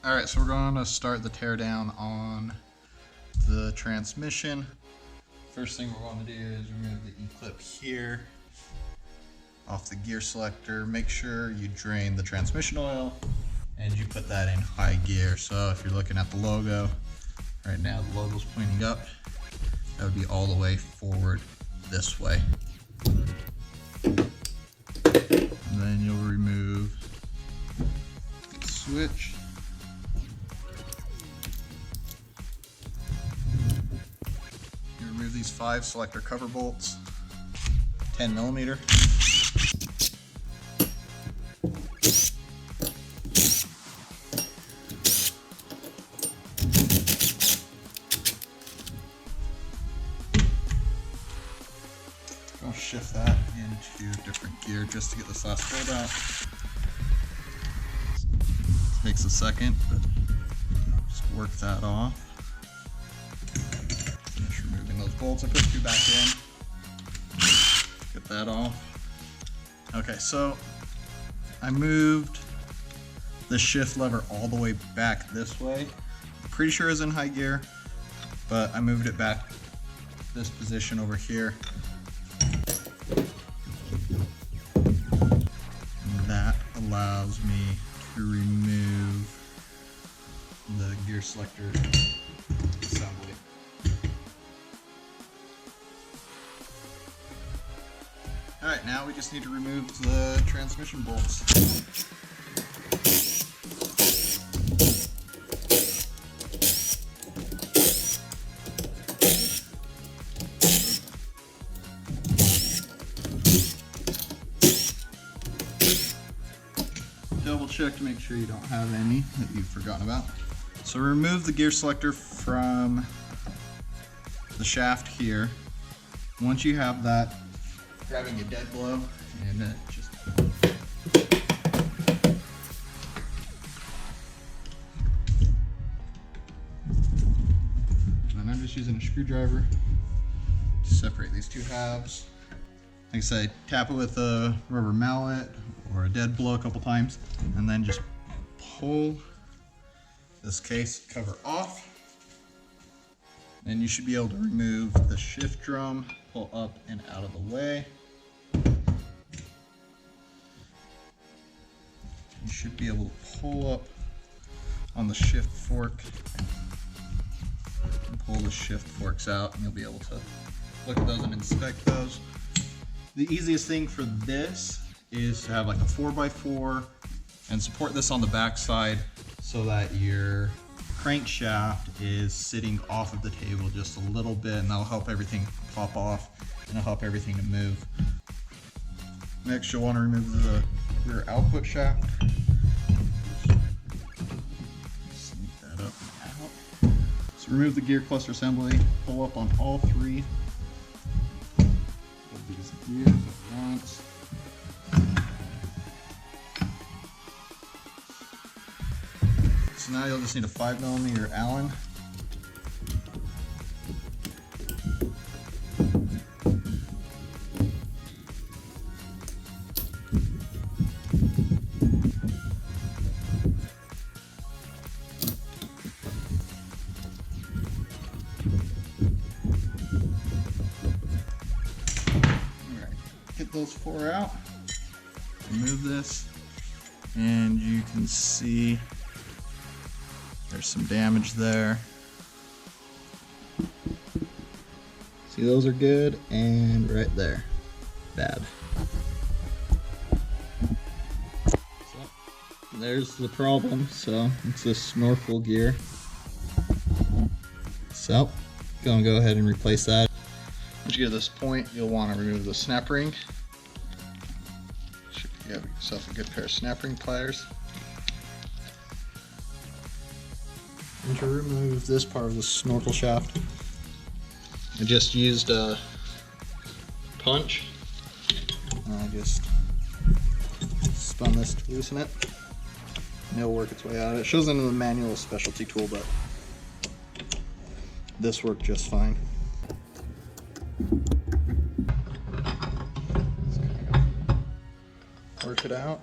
Alright, so we're going to start the teardown on the transmission. First thing we're going to do is remove the E-clip here off the gear selector. Make sure you drain the transmission oil and you put that in high gear. So if you're looking at the logo, right now the logo's pointing up. That would be all the way forward this way. And then you'll remove the switch. You remove these 5 selector cover bolts, 10mm. I'll shift that into a different gear just to get this last bolt out. Takes a second, but just work that off. Finish removing those bolts. I put 2 back in. Get that off. Okay, so I moved the shift lever all the way back this way. I'm pretty sure it's in high gear, but I moved it back this position over here. That allows me to remove the gear selector assembly. Alright, now we just need to remove the transmission bolts. Double check to make sure you don't have any that you've forgotten about. So remove the gear selector from the shaft here. Once you have that, grabbing a dead blow and just and I'm just using a screwdriver to separate these 2 halves. Like I said, tap it with a rubber mallet or a dead blow a couple times, and then just pull this case cover off. And you should be able to remove the shift drum, pull up and out of the way. You should be able to pull up on the shift fork and pull the shift forks out, and you'll be able to look at those and inspect those. The easiest thing for this is to have like a 4x4 and support this on the back side so that your crankshaft is sitting off of the table just a little bit, and that'll help everything pop off and it'll help everything to move. Next, you'll want to remove the rear output shaft. Sneak that up and out. So remove the gear cluster assembly, pull up on all 3 of these gears at once. So now you'll just need a 5mm Allen. Alright, get those 4 out. Remove this, and you can see there's some damage there. See, those are good, and right there, bad. So, there's the problem. So it's this snorkel gear. So, gonna go ahead and replace that. Once you get to this point, you'll want to remove the snap ring. You have yourself a good pair of snap ring pliers. And to remove this part of the snorkel shaft, I just used a punch. And I just spun this to loosen it. And it'll work its way out. It shows into the manual specialty tool, but this worked just fine. Work it out.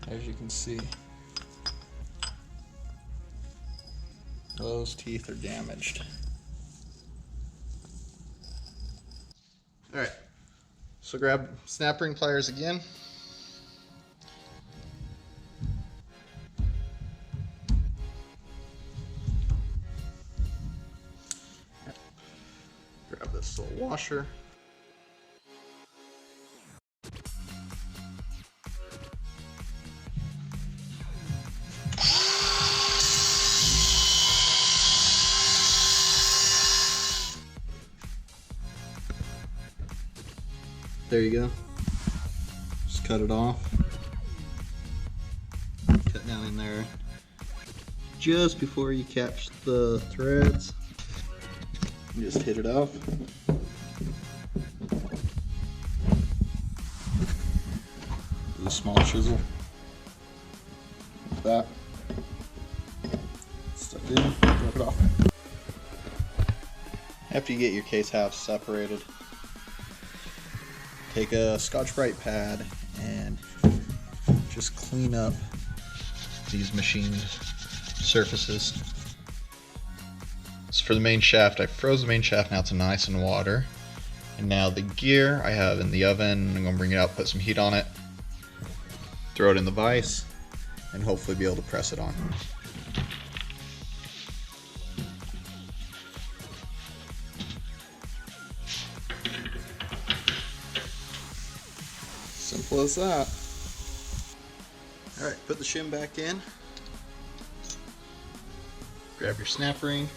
as you can see, those teeth are damaged. All right, so grab snap ring pliers again. Grab this little washer. There you go. Just cut it off. Cut down in there just before you catch the threads. You just hit it off. Do a small chisel. Like that. Stuck in, drop it off. After you get your case halves separated, take a Scotch-Brite pad and just clean up these machined surfaces. So for the main shaft, I froze the main shaft, now it's nice and water. And now the gear I have in the oven, I'm gonna bring it out, put some heat on it, throw it in the vise, and hopefully be able to press it on. Simple as that. All right, put the shim back in. Grab your snap ring.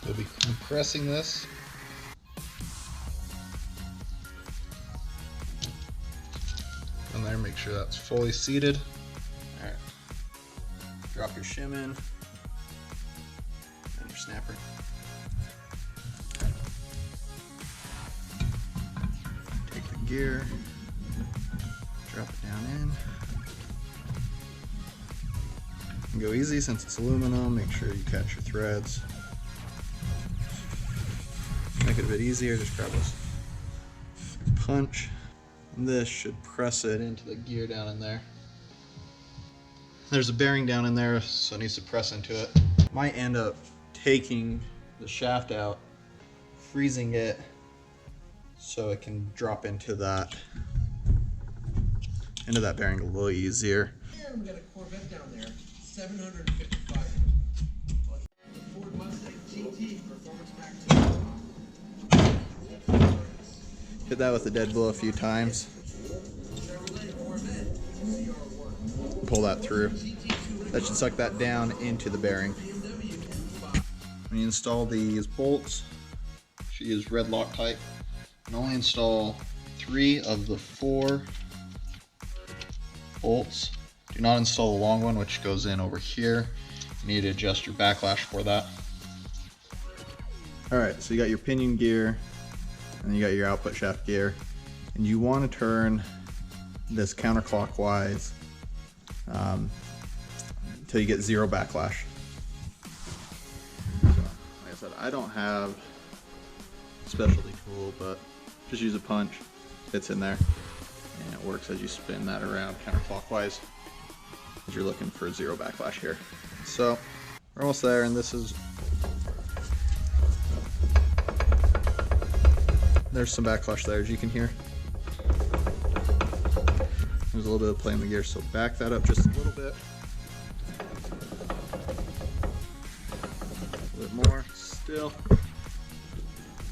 You'll be compressing this. And there, make sure that's fully seated. All right, drop your shim in and your snap ring. Gear, drop it down in, and go easy since it's aluminum. Make sure you catch your threads. Make it a bit easier, just grab a punch, and this should press it into the gear down in there. There's a bearing down in there, so it needs to press into it. Might end up taking the shaft out, freezing it, so it can drop into that bearing a little easier. Here we got a Corvette down there, 755. The Ford Mustang GT Performance Pack 2. Hit that with a dead blow a few times. Pull that through. That should suck that down into the bearing. When you install these bolts, you should use red Loctite. And only install 3 of the 4 bolts. Do not install the long one, which goes in over here. You need to adjust your backlash for that. Alright, so you got your pinion gear, and you got your output shaft gear. And you want to turn this counterclockwise until you get 0 backlash. So, like I said, I don't have a specialty tool, but just use a punch, fits in there, and it works as you spin that around counterclockwise as you're looking for 0 backlash here. So we're almost there, and there's some backlash there, as you can hear. There's a little bit of play in the gear, so back that up just a little bit. A little bit more, still.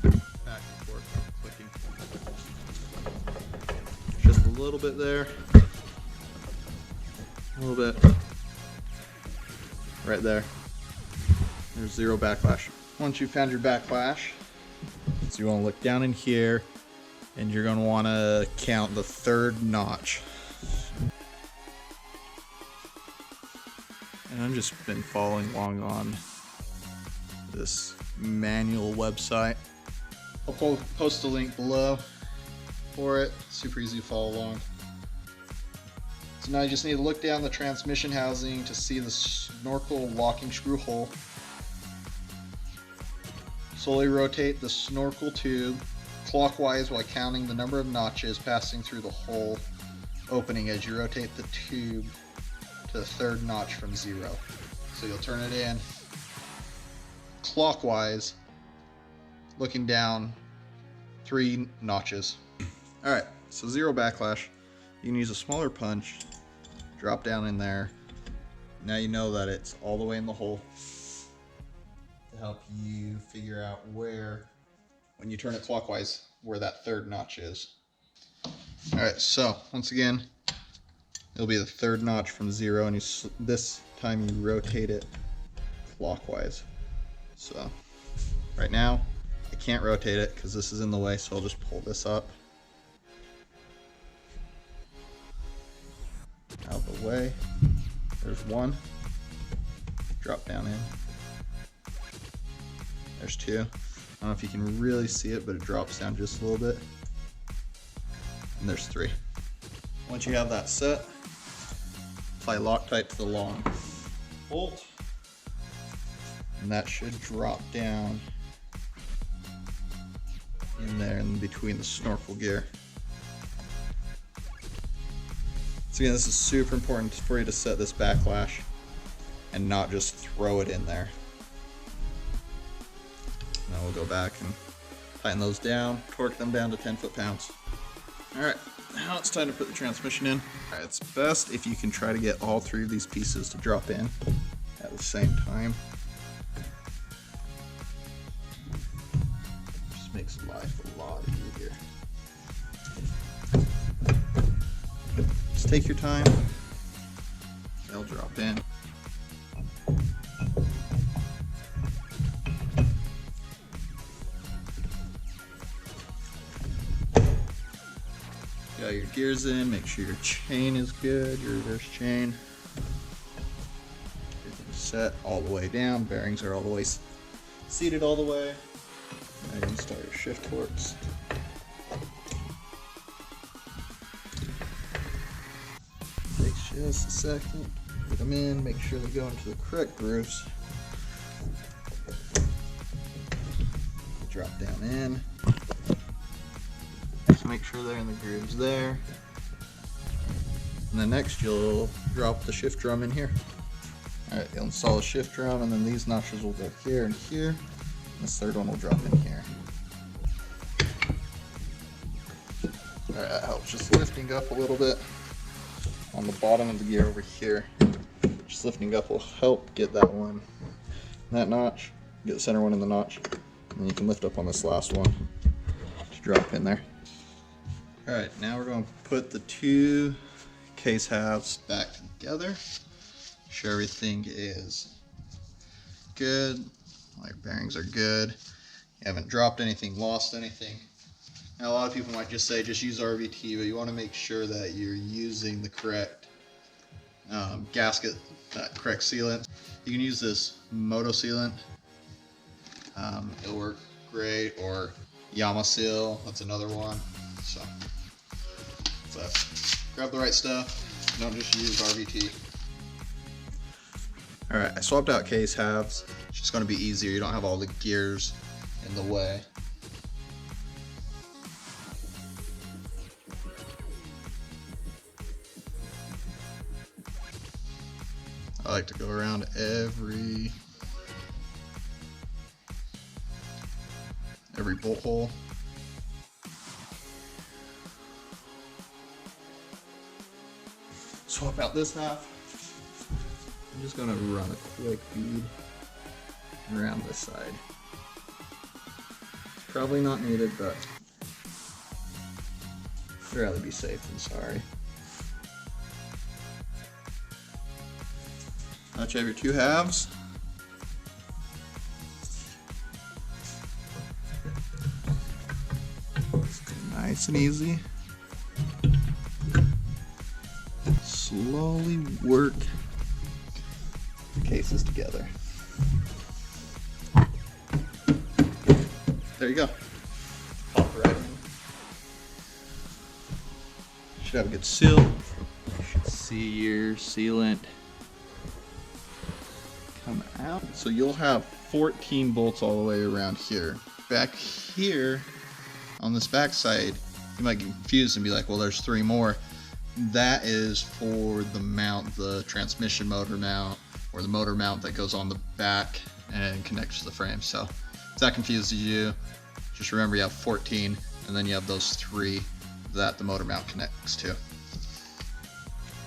Back and forth, clicking. Just a little bit there. A little bit. Right there. There's 0 backlash. Once you've found your backlash, so you want to look down in here, and you're going to want to count the 3rd notch. And I've just been following along on this manual website. I'll post a link below for it. Super easy to follow along. So now you just need to look down the transmission housing to see the snorkel locking screw hole. Slowly rotate the snorkel tube clockwise while counting the number of notches passing through the hole opening as you rotate the tube to the third notch from 0. So you'll turn it in clockwise, looking down 3 notches. Alright, so 0 backlash. You can use a smaller punch, drop down in there. Now you know that it's all the way in the hole to help you figure out where, when you turn it clockwise, where that third notch is. Alright, so once again, it'll be the third notch from 0, and this time you rotate it clockwise. So right now I can't rotate it because this is in the way, so I'll just pull this up out of the way. There's one, drop down in. There's 2. I don't know if you can really see it, but it drops down just a little bit. And there's 3. Once you have that set, apply Loctite to the long bolt, and that should drop down in there in between the snorkel gear. So again, this is super important for you to set this backlash and not just throw it in there. Now we'll go back and tighten those down, torque them down to 10 foot-pounds. Alright, now it's time to put the transmission in. Alright, it's best if you can try to get all 3 of these pieces to drop in at the same time. Just makes life a lot easier. Just take your time. They'll drop in. Got your gears in, make sure your chain is good, your reverse chain. Everything's set all the way down, bearings are all the way seated all the way. Now you can start your shift torques. Takes just a second, put them in, make sure they go into the correct grooves. Drop down in. Make sure they're in the grooves there. And then next you'll drop the shift drum in here. Alright, you'll install a shift drum, and then these notches will go here and here. And this third one will drop in here. Alright, that helps. Just lifting up a little bit on the bottom of the gear over here. Just lifting up will help get that one, that notch, get the center one in the notch. And then you can lift up on this last one to drop in there. Alright, now we're going to put the 2 case halves back together. Make sure everything is good. All your bearings are good. You haven't dropped anything, lost anything. Now a lot of people might just say just use RVT, but you want to make sure that you're using the correct gasket, that correct sealant. You can use this Moto sealant. It'll work great, or Yamasil, that's another one. So, but grab the right stuff, don't just use RVT. Alright, I swapped out case halves. It's just going to be easier, you don't have all the gears in the way. I like to go around every bolt hole. Swap out this half. I'm just going to run a quick bead around this side. Probably not needed, but I'd rather be safe than sorry. Now you have your 2 halves. Nice and easy. Slowly work the cases together. There you go. Pop right in. Should have a good seal. You should see your sealant come out. So you'll have 14 bolts all the way around here. Back here, On this back side, you might get confused and be like, well, there's 3 more. That is for the mount, the transmission motor mount, or the motor mount that goes on the back and connects to the frame. So if that confuses you, just remember you have 14, and then you have those 3 that the motor mount connects to.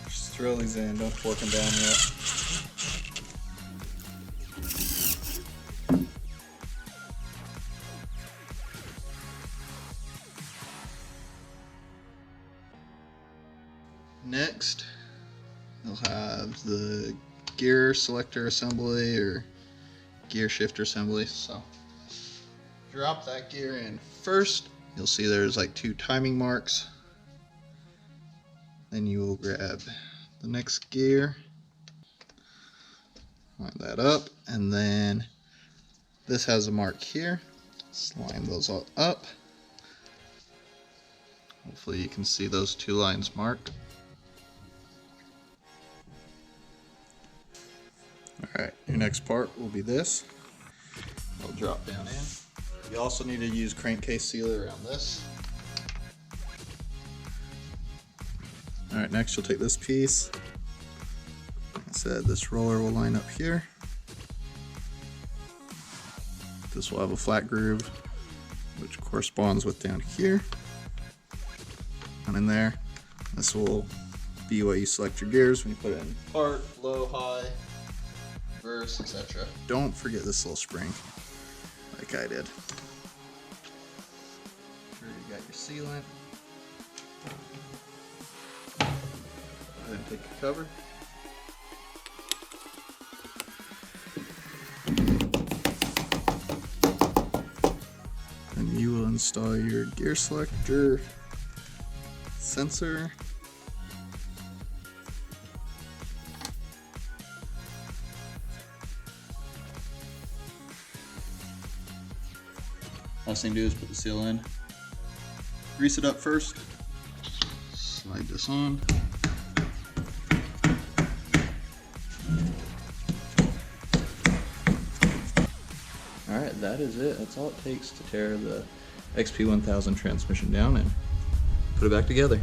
Just throw these in, don't torque them down yet. Next, you'll have the gear selector assembly or gear shifter assembly. So drop that gear in first. You'll see there's like 2 timing marks. Then you will grab the next gear, line that up, and then this has a mark here. Let's line those all up. Hopefully you can see those 2 lines marked. Alright, your next part will be this. It'll drop down in. You also need to use crankcase sealer around this. Alright, next you'll take this piece. Like I said, this roller will line up here. This will have a flat groove, which corresponds with down here. And in there, this will be what you select your gears when you put it in part, low, high, reverse, etc. Don't forget this little spring, like I did. Sure you got your sealant. Go ahead and take your cover. And you will install your gear selector sensor. Last thing to do is put the seal in. Grease it up first. Slide this on. Alright, that is it. That's all it takes to tear the XP 1000 transmission down and put it back together.